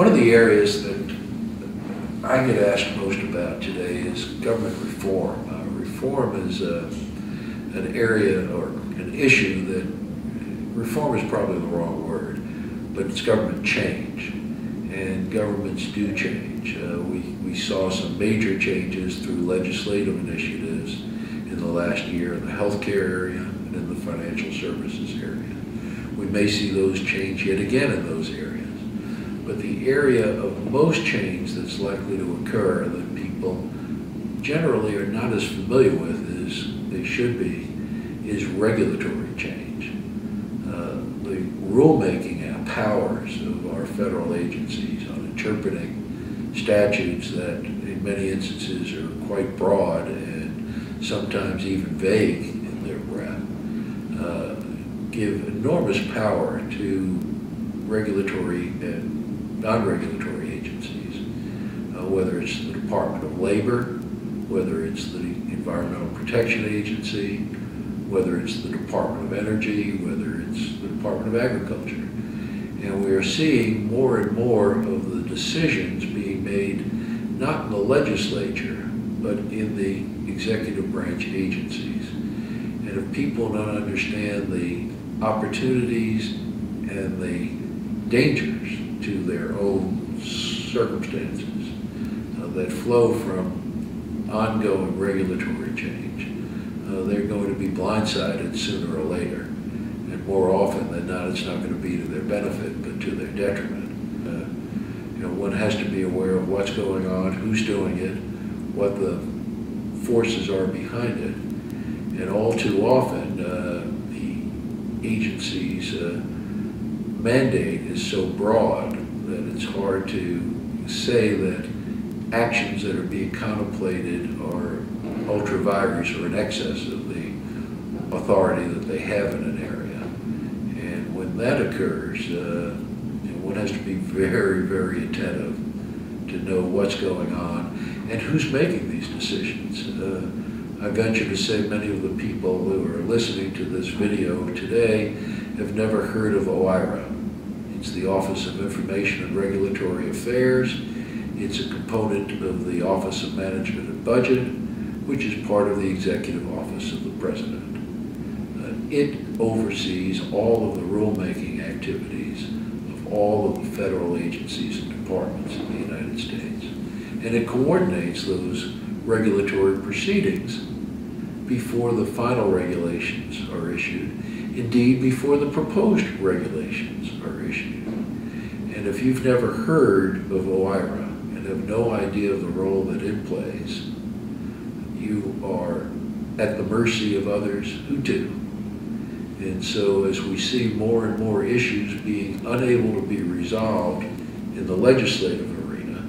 One of the areas that I get asked most about today is government reform. Reform is an area or an issue that, reform is probably the wrong word, but it's government change. And governments do change. We saw some major changes through legislative initiatives in the last year in the healthcare area and in the financial services area. We may see those change yet again in those areas. But the area of most change that's likely to occur that people generally are not as familiar with as they should be is regulatory change. The rulemaking powers of our federal agencies on interpreting statutes that in many instances are quite broad and sometimes even vague in their breadth give enormous power to regulatory and non-regulatory agencies, whether it's the Department of Labor, whether it's the Environmental Protection Agency, whether it's the Department of Energy, whether it's the Department of Agriculture. And we are seeing more and more of the decisions being made not in the legislature, but in the executive branch agencies. And if people don't understand the opportunities and the dangers to their own circumstances that flow from ongoing regulatory change, they're going to be blindsided sooner or later. And more often than not, it's not going to be to their benefit, but to their detriment. One has to be aware of what's going on, who's doing it, what the forces are behind it. And all too often, the agency's mandate is so broad that it's hard to say that actions that are being contemplated are ultra vires or in excess of the authority that they have in an area. And when that occurs, one has to be very, very attentive to know what's going on and who's making these decisions. I venture to say many of the people who are listening to this video today have never heard of OIRA. It's the Office of Information and Regulatory Affairs. It's a component of the Office of Management and Budget, which is part of the Executive Office of the President. It oversees all of the rulemaking activities of all of the federal agencies and departments in the United States. And it coordinates those regulatory proceedings before the final regulations are issued, indeed before the proposed regulations are issued. And if you've never heard of OIRA and have no idea of the role that it plays, you are at the mercy of others who do. And so as we see more and more issues being unable to be resolved in the legislative arena,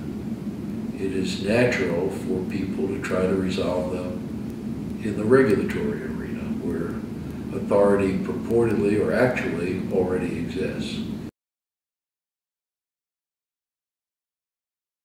it is natural for people to try to resolve them in the regulatory arena, where authority purportedly or actually already exists.